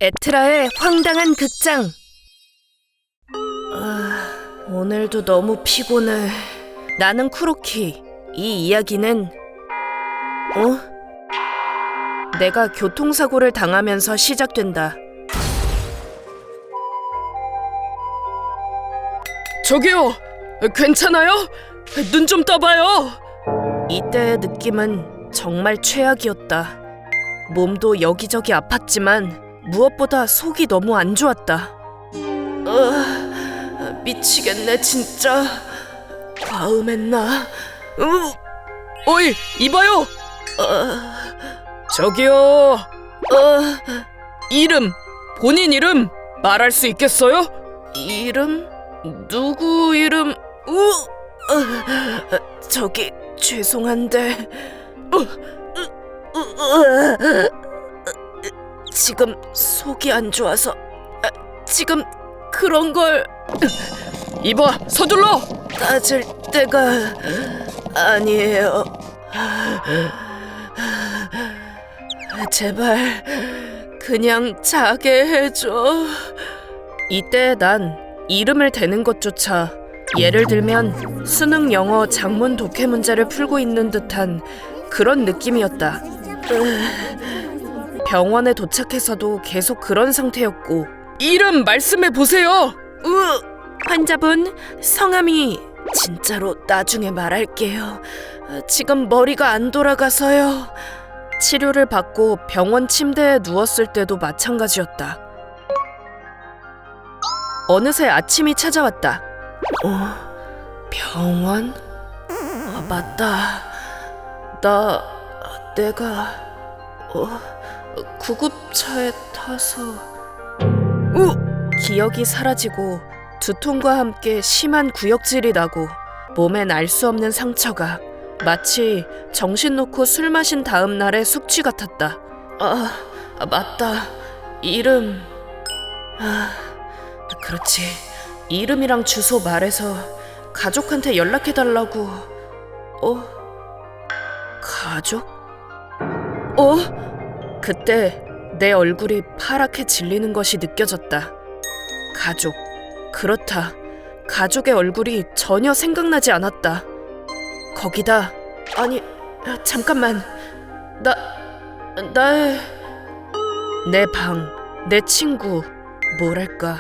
에트라의 황당한 극장. 오늘도 너무 피곤해. 나는 쿠로키. 이 이야기는 내가 교통사고를 당하면서 시작된다. 저기요! 괜찮아요? 눈 좀 떠봐요! 이때의 느낌은 정말 최악이었다. 몸도 여기저기 아팠지만 무엇보다 속이 너무 안 좋았다. 미치겠네 진짜. 과음했나? 어이, 이봐요! 저기요! 이름, 본인 이름 말할 수 있겠어요? 이름? 누구 이름? 저기 죄송한데 지금 속이 안 좋아서 지금 그런 걸 이봐, 서둘러! 따질 때가 아니에요. 제발 그냥 자게 해줘. 이때 난 이름을 대는 것조차, 예를 들면 수능 영어 작문 독해 문제를 풀고 있는 듯한 그런 느낌이었다. 병원에 도착해서도 계속 그런 상태였고. 이름 말씀해 보세요. 환자분 성함이, 진짜로 나중에 말할게요. 지금 머리가 안 돌아가서요. 치료를 받고 병원 침대에 누웠을 때도 마찬가지였다. 어느새 아침이 찾아왔다. 병원? 맞다. 내가 구급차에 타서 기억이 사라지고 두통과 함께 심한 구역질이 나고 몸엔 알 수 없는 상처가 마치 정신 놓고 술 마신 다음 날의 숙취 같았다. 맞다. 이름. 그렇지. 이름이랑 주소 말해서 가족한테 연락해달라고. 가족? 그때 내 얼굴이 파랗게 질리는 것이 느껴졌다. 가족. 그렇다. 가족의 얼굴이 전혀 생각나지 않았다. 거기다, 아니, 잠깐만. 내 방, 내 친구, 뭐랄까,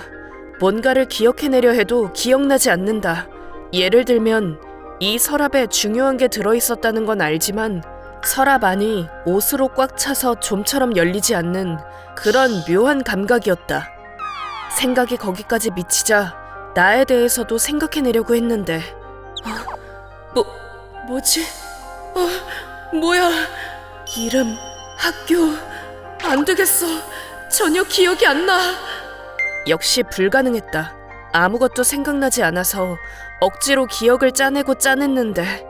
뭔가를 기억해내려 해도 기억나지 않는다. 예를 들면 이 서랍에 중요한 게 들어있었다는 건 알지만 서랍 안이 옷으로 꽉 차서 좀처럼 열리지 않는 그런 묘한 감각이었다. 생각이 거기까지 미치자 나에 대해서도 생각해내려고 했는데 뭐지? 뭐야? 이름, 학교, 안 되겠어. 전혀 기억이 안 나. 역시 불가능했다. 아무것도 생각나지 않아서 억지로 기억을 짜내고 짜냈는데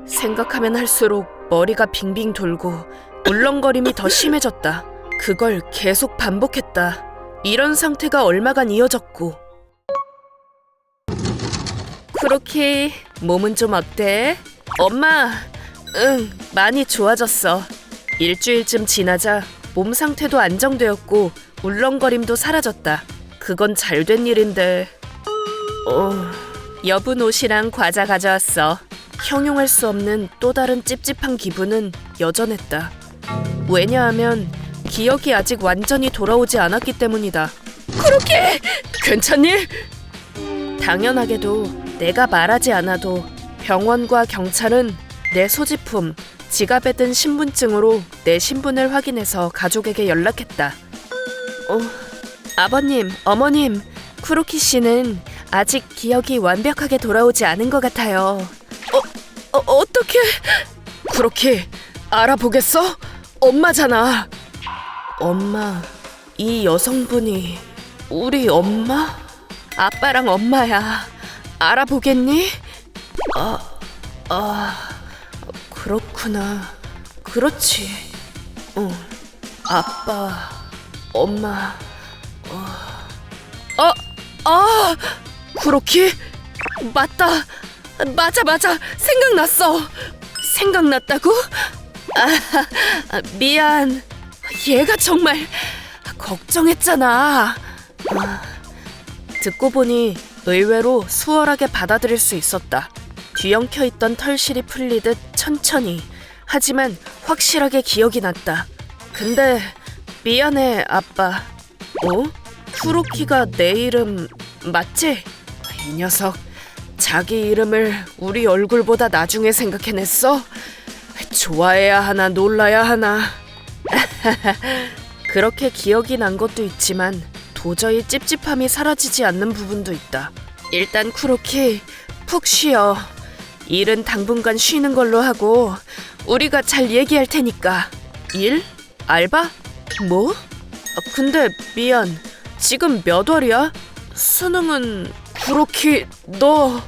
생각하면 할수록 머리가 빙빙 돌고 울렁거림이 더 심해졌다. 그걸 계속 반복했다. 이런 상태가 얼마간 이어졌고. 그렇게 몸은 좀 어때? 엄마, 응, 많이 좋아졌어. 일주일쯤 지나자 몸 상태도 안정되었고 울렁거림도 사라졌다. 그건 잘된 일인데. 여분 옷이랑 과자 가져왔어. 형용할 수 없는 또 다른 찝찝한 기분은 여전했다. 왜냐하면 기억이 아직 완전히 돌아오지 않았기 때문이다. 그렇게 괜찮니? 당연하게도 내가 말하지 않아도 병원과 경찰은 내 소지품, 지갑에 든 신분증으로 내 신분을 확인해서 가족에게 연락했다. 아버님, 어머님, 쿠로키 씨는 아직 기억이 완벽하게 돌아오지 않은 것 같아요. 어떻게? 쿠로키, 알아보겠어? 엄마잖아. 엄마, 이 여성분이 우리 엄마? 아빠랑 엄마야. 알아보겠니? 그렇구나. 그렇지. 아빠, 엄마. 쿠로키? 맞다. 맞아. 생각났어. 생각났다고? 미안. 얘가 정말 걱정했잖아. 듣고 보니 의외로 수월하게 받아들일 수 있었다. 뒤엉켜 있던 털실이 풀리듯 천천히, 하지만 확실하게 기억이 났다. 근데 미안해, 아빠. 쿠로키가 내 이름 맞지? 이 녀석 자기 이름을 우리 얼굴보다 나중에 생각해냈어? 좋아해야 하나 놀라야 하나. 그렇게 기억이 난 것도 있지만 도저히 찝찝함이 사라지지 않는 부분도 있다. 일단 쿠로키, 푹 쉬어. 일은 당분간 쉬는 걸로 하고 우리가 잘 얘기할 테니까. 일? 알바? 뭐? 근데 미안, 지금 몇 월이야? 수능은... 쿠로키, 너...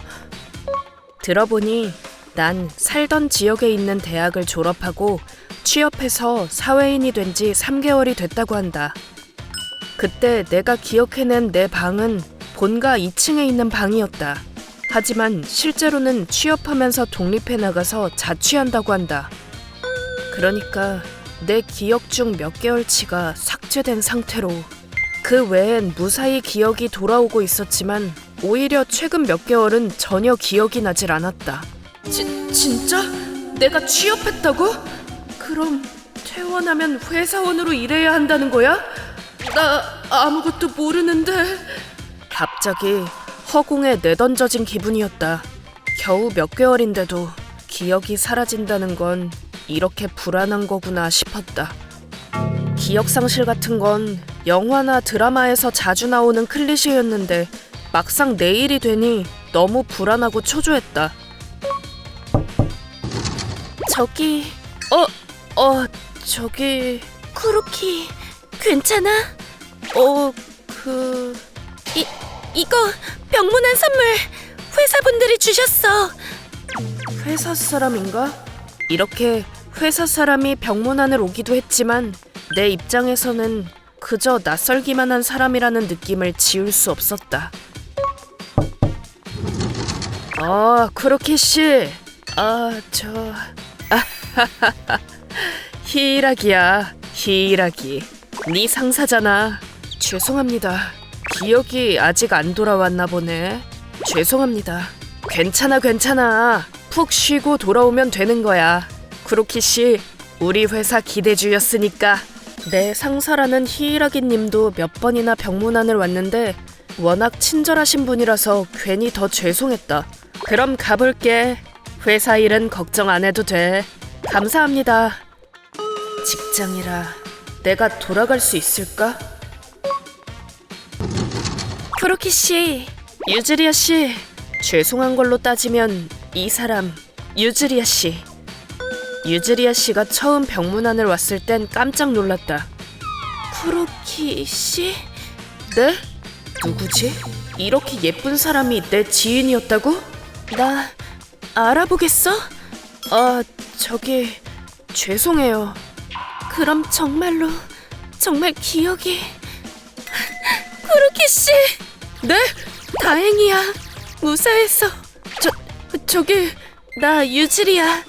들어보니 난 살던 지역에 있는 대학을 졸업하고 취업해서 사회인이 된 지 3개월이 됐다고 한다. 그때 내가 기억해낸 내 방은 본가 2층에 있는 방이었다. 하지만 실제로는 취업하면서 독립해 나가서 자취한다고 한다. 그러니까 내 기억 중 몇 개월치가 삭제된 상태로, 그 외엔 무사히 기억이 돌아오고 있었지만 오히려 최근 몇 개월은 전혀 기억이 나질 않았다. 진짜? 내가 취업했다고? 그럼 퇴원하면 회사원으로 일해야 한다는 거야? 나 아무것도 모르는데. 갑자기 허공에 내던져진 기분이었다. 겨우 몇 개월인데도 기억이 사라진다는 건 이렇게 불안한 거구나 싶었다. 기억상실 같은 건 영화나 드라마에서 자주 나오는 클리셰였는데 막상 내 일이 되니 너무 불안하고 초조했다. 저기... 저기... 쿠로키, 괜찮아? 이거 병문안 선물 회사분들이 주셨어. 회사 사람인가? 이렇게 회사 사람이 병문안을 오기도 했지만 내 입장에서는 그저 낯설기만 한 사람이라는 느낌을 지울 수 없었다. 쿠로키 씨. 히이라기야, 히이라기. 네 상사잖아. 죄송합니다. 기억이 아직 안 돌아왔나 보네. 죄송합니다. 괜찮아. 푹 쉬고 돌아오면 되는 거야. 쿠로키 씨, 우리 회사 기대주였으니까. 내 상사라는 히이라기 님도 몇 번이나 병문안을 왔는데 워낙 친절하신 분이라서 괜히 더 죄송했다. 그럼 가볼게. 회사 일은 걱정 안 해도 돼. 감사합니다. 직장이라 내가 돌아갈 수 있을까? 쿠로키 씨, 유즈리아 씨. 죄송한 걸로 따지면 이 사람 유즈리아 씨. 유즈리아 씨가 처음 병문안을 왔을 땐 깜짝 놀랐다. 쿠로키 씨? 네? 누구지? 이렇게 예쁜 사람이 내 지인이었다고? 나 알아보겠어? 저기 죄송해요. 그럼 정말로 정말 기억이... 쿠로키 씨! 네? 다행이야. 무사해서. 저기 나 유즈리아야.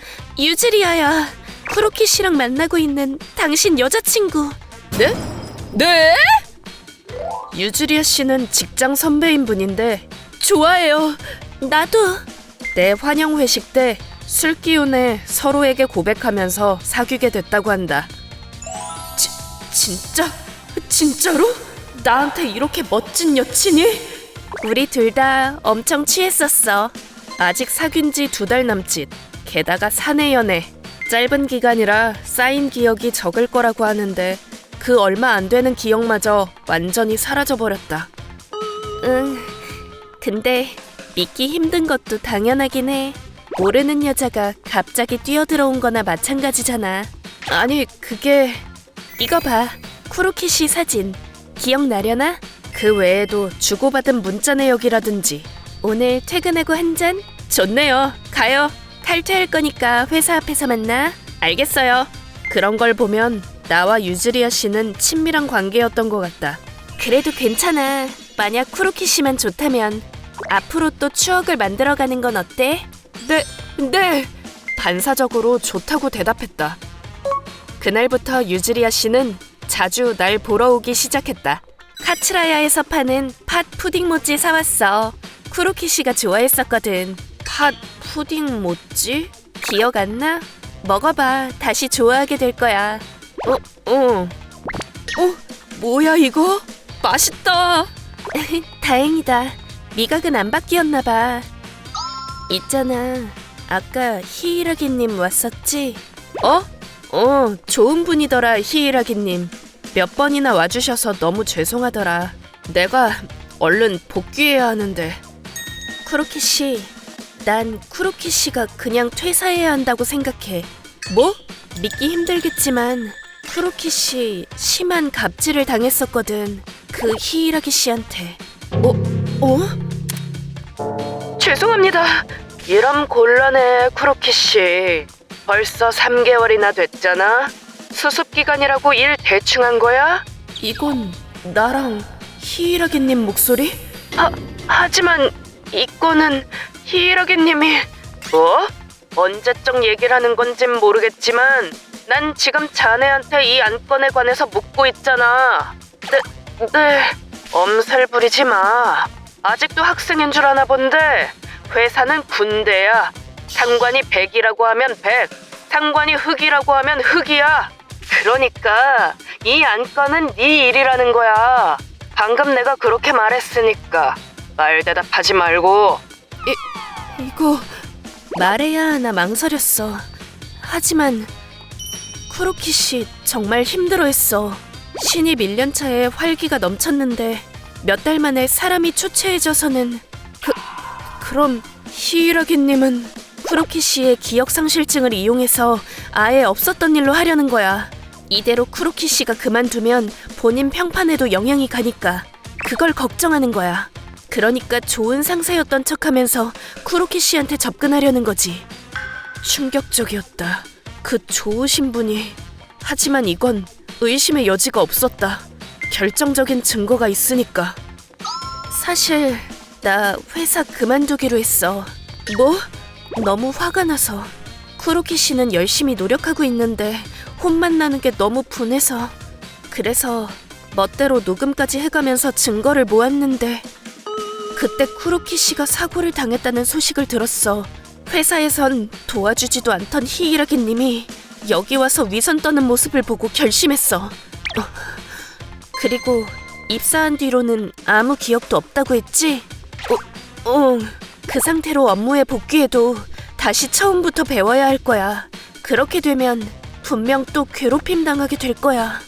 쿠로키 씨랑 만나고 있는 당신 여자친구. 네? 네? 유즈리아 씨는 직장 선배인 분인데 좋아해요. 나도. 내 환영 회식 때 술 기운에 서로에게 고백하면서 사귀게 됐다고 한다. 진짜로? 나한테 이렇게 멋진 여친이? 우리 둘 다 엄청 취했었어. 아직 사귄 지 2달 남짓. 게다가 사내 연애. 짧은 기간이라 쌓인 기억이 적을 거라고 하는데 그 얼마 안 되는 기억마저 완전히 사라져버렸다. 근데 믿기 힘든 것도 당연하긴 해. 모르는 여자가 갑자기 뛰어들어온 거나 마찬가지잖아. 아니, 그게... 이거 봐. 쿠로키 씨 사진. 기억나려나? 그 외에도 주고받은 문자 내역이라든지. 오늘 퇴근하고 한 잔? 좋네요. 가요. 탈퇴할 거니까 회사 앞에서 만나. 알겠어요. 그런 걸 보면 나와 유즈리아 씨는 친밀한 관계였던 것 같다. 그래도 괜찮아. 만약 쿠로키 씨만 좋다면 앞으로 또 추억을 만들어가는 건 어때? 네. 반사적으로 좋다고 대답했다. 그날부터 유즈리아 씨는 자주 날 보러 오기 시작했다. 카츠라야에서 파는 팥 푸딩 모찌 사왔어. 쿠로키 씨가 좋아했었거든. 팥 푸딩 모찌? 기억 안 나? 먹어봐. 다시 좋아하게 될 거야. 뭐야 이거? 맛있다. 다행이다. 미각은 안 바뀌었나 봐. 있잖아. 아까 히이라기님 왔었지? 좋은 분이더라. 히이라기님. 몇 번이나 와주셔서 너무 죄송하더라. 내가 얼른 복귀해야 하는데. 쿠로키 씨, 난 쿠로키 씨가 그냥 퇴사해야 한다고 생각해. 뭐? 믿기 힘들겠지만 쿠로키 씨 심한 갑질을 당했었거든. 그 히이라기 씨한테. 죄송합니다. 이런 곤란해, 쿠로키 씨. 벌써 3개월이나 됐잖아. 수습 기간이라고 일 대충 한 거야? 이건 나랑 히이라기님 목소리? 하지만 이거는 히이라기님이... 뭐? 언제적 얘기를 하는 건진 모르겠지만 난 지금 자네한테 이 안건에 관해서 묻고 있잖아. 네. 엄살 부리지 마. 아직도 학생인 줄 아나 본데 회사는 군대야. 상관이 100이라고 하면 100, 상관이 흑이라고 하면 흑이야. 그러니까 이 안건은 네 일이라는 거야. 방금 내가 그렇게 말했으니까 말 대답하지 말고. 이거 말해야 하나 망설였어. 하지만 쿠로키 씨 정말 힘들어했어. 신입 1년차에 활기가 넘쳤는데 몇 달 만에 사람이 초췌해져서는... 그럼 히이라기님은 쿠로키 씨의 기억상실증을 이용해서 아예 없었던 일로 하려는 거야. 이대로 쿠로키 씨가 그만두면 본인 평판에도 영향이 가니까 그걸 걱정하는 거야. 그러니까 좋은 상사였던 척하면서 쿠로키 씨한테 접근하려는 거지. 충격적이었다. 그 좋으신 분이... 하지만 이건 의심의 여지가 없었다. 결정적인 증거가 있으니까. 사실 나 회사 그만두기로 했어. 뭐? 너무 화가 나서. 쿠로키 씨는 열심히 노력하고 있는데 혼만 나는 게 너무 분해서. 그래서 멋대로 녹음까지 해가면서 증거를 모았는데 그때 쿠로키 씨가 사고를 당했다는 소식을 들었어. 회사에선 도와주지도 않던 히이라기 님이 여기 와서 위선 떠는 모습을 보고 결심했어. 그리고 입사한 뒤로는 아무 기억도 없다고 했지? 그 상태로 업무에 복귀해도 다시 처음부터 배워야 할 거야. 그렇게 되면 분명 또 괴롭힘 당하게 될 거야.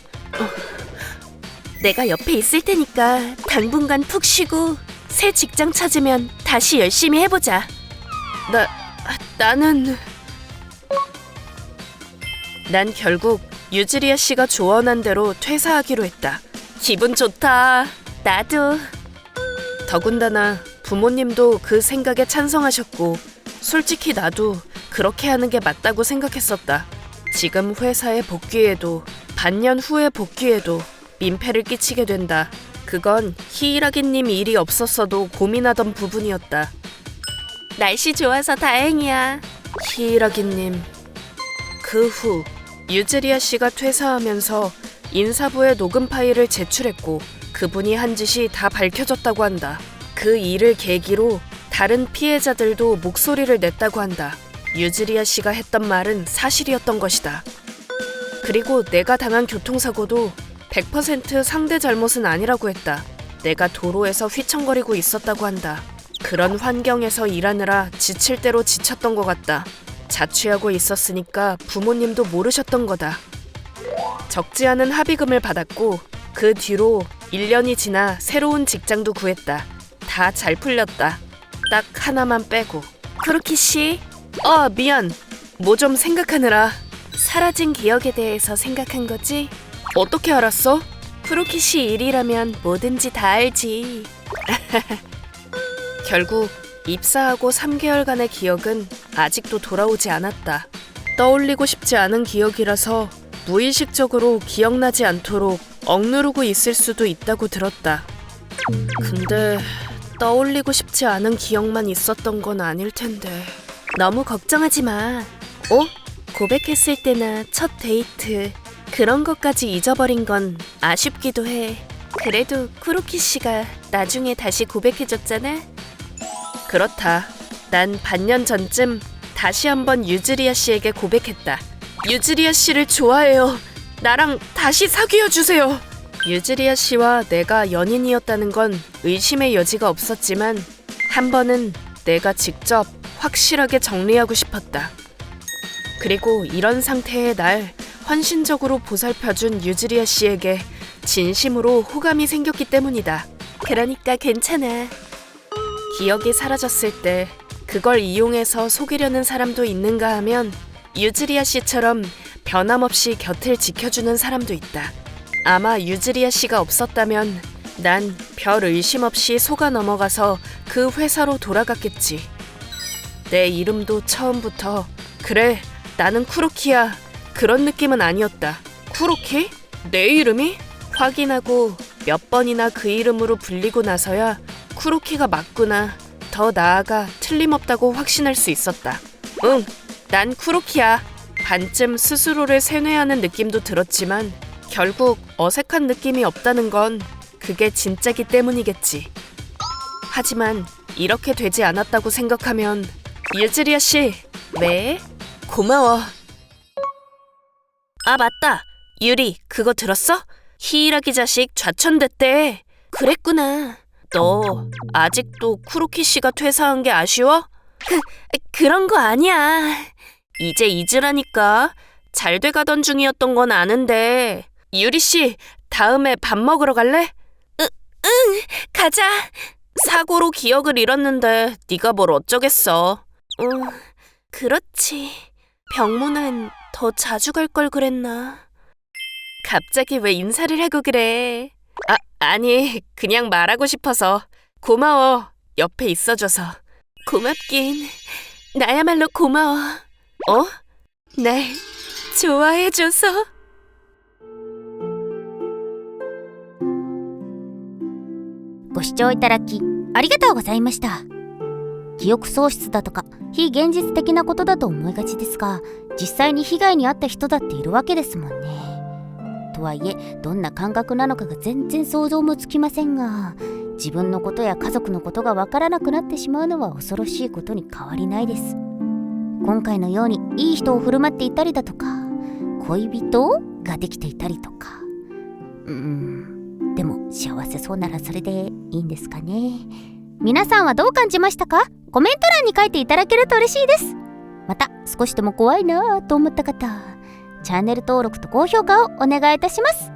내가 옆에 있을 테니까 당분간 푹 쉬고 새 직장 찾으면 다시 열심히 해보자. 난 결국 유즈리아 씨가 조언한 대로 퇴사하기로 했다. 기분 좋다. 나도. 더군다나 부모님도 그 생각에 찬성하셨고 솔직히 나도 그렇게 하는 게 맞다고 생각했었다. 지금 회사에 복귀해도 반년 후에 복귀해도 민폐를 끼치게 된다. 그건 히이라기님 일이 없었어도 고민하던 부분이었다. 날씨 좋아서 다행이야. 히이라기님. 그 후 유즈리아 씨가 퇴사하면서 인사부에 녹음 파일을 제출했고 그분이 한 짓이 다 밝혀졌다고 한다. 그 일을 계기로 다른 피해자들도 목소리를 냈다고 한다. 유즈리아 씨가 했던 말은 사실이었던 것이다. 그리고 내가 당한 교통사고도 100% 상대 잘못은 아니라고 했다. 내가 도로에서 휘청거리고 있었다고 한다. 그런 환경에서 일하느라 지칠 대로 지쳤던 것 같다. 자취하고 있었으니까 부모님도 모르셨던 거다. 적지 않은 합의금을 받았고 그 뒤로 1년이 지나 새로운 직장도 구했다. 다 잘 풀렸다. 딱 하나만 빼고. 쿠로키 씨? 미안. 뭐 좀 생각하느라. 사라진 기억에 대해서 생각한 거지? 어떻게 알았어? 쿠로키 씨 일이라면 뭐든지 다 알지. 결국 입사하고 3개월간의 기억은 아직도 돌아오지 않았다. 떠올리고 싶지 않은 기억이라서 무의식적으로 기억나지 않도록 억누르고 있을 수도 있다고 들었다. 근데 떠올리고 싶지 않은 기억만 있었던 건 아닐 텐데. 너무 걱정하지 마. 고백했을 때나 첫 데이트 그런 것까지 잊어버린 건 아쉽기도 해. 그래도 쿠로키 씨가 나중에 다시 고백해줬잖아. 그렇다. 난 반년 전쯤 다시 한번 유즈리아 씨에게 고백했다. 유즈리아 씨를 좋아해요. 나랑 다시 사귀어 주세요. 유즈리아 씨와 내가 연인이었다는 건 의심의 여지가 없었지만 한 번은 내가 직접 확실하게 정리하고 싶었다. 그리고 이런 상태의 날 헌신적으로 보살펴준 유즈리아 씨에게 진심으로 호감이 생겼기 때문이다. 그러니까 괜찮아. 기억이 사라졌을 때 그걸 이용해서 속이려는 사람도 있는가 하면 유즈리아 씨처럼 변함없이 곁을 지켜주는 사람도 있다. 아마 유즈리아 씨가 없었다면 난 별 의심 없이 속아 넘어가서 그 회사로 돌아갔겠지. 내 이름도 처음부터 그래 나는 쿠로키야 그런 느낌은 아니었다. 쿠로키? 내 이름이? 확인하고 몇 번이나 그 이름으로 불리고 나서야 쿠로키가 맞구나. 더 나아가 틀림없다고 확신할 수 있었다. 응, 난 쿠로키야. 반쯤 스스로를 세뇌하는 느낌도 들었지만 결국 어색한 느낌이 없다는 건 그게 진짜기 때문이겠지. 하지만 이렇게 되지 않았다고 생각하면 유즈리아 씨, 네? 고마워. 아 맞다. 유리 그거 들었어? 히이라기 자식 좌천됐대. 그랬구나. 너 아직도 쿠로키 씨가 퇴사한 게 아쉬워? 그런 거 아니야. 이제 잊으라니까. 잘 돼가던 중이었던 건 아는데. 유리 씨, 다음에 밥 먹으러 갈래? 응, 가자. 사고로 기억을 잃었는데 네가 뭘 어쩌겠어. 그렇지. 병문안 더 자주 갈 걸 그랬나? 갑자기 왜 인사를 하고 그래? 아니, 그냥 말하고 싶어서. 고마워, 옆에 있어줘서. 고맙긴. 나야말로 고마워. 날 좋아해줘서.ご視聴いただきありがとうございました。記憶喪失だとか非現実的なことだと思いがちですが、実際に被害に遭った人だっているわけですもんね。とはいえどんな感覚なのかが全然想像もつきませんが、自分のことや家族のことがわからなくなってしまうのは恐ろしいことに変わりないです。今回のようにいい人を振る舞っていたりだとか、恋人ができていたりとか、でも幸せそうならそれでいいんですかね。皆さんはどう感じましたか？コメント欄に書いていただけると嬉しいです。また少しでも怖いなと思った方、チャンネル登録と高評価をお願いいたします。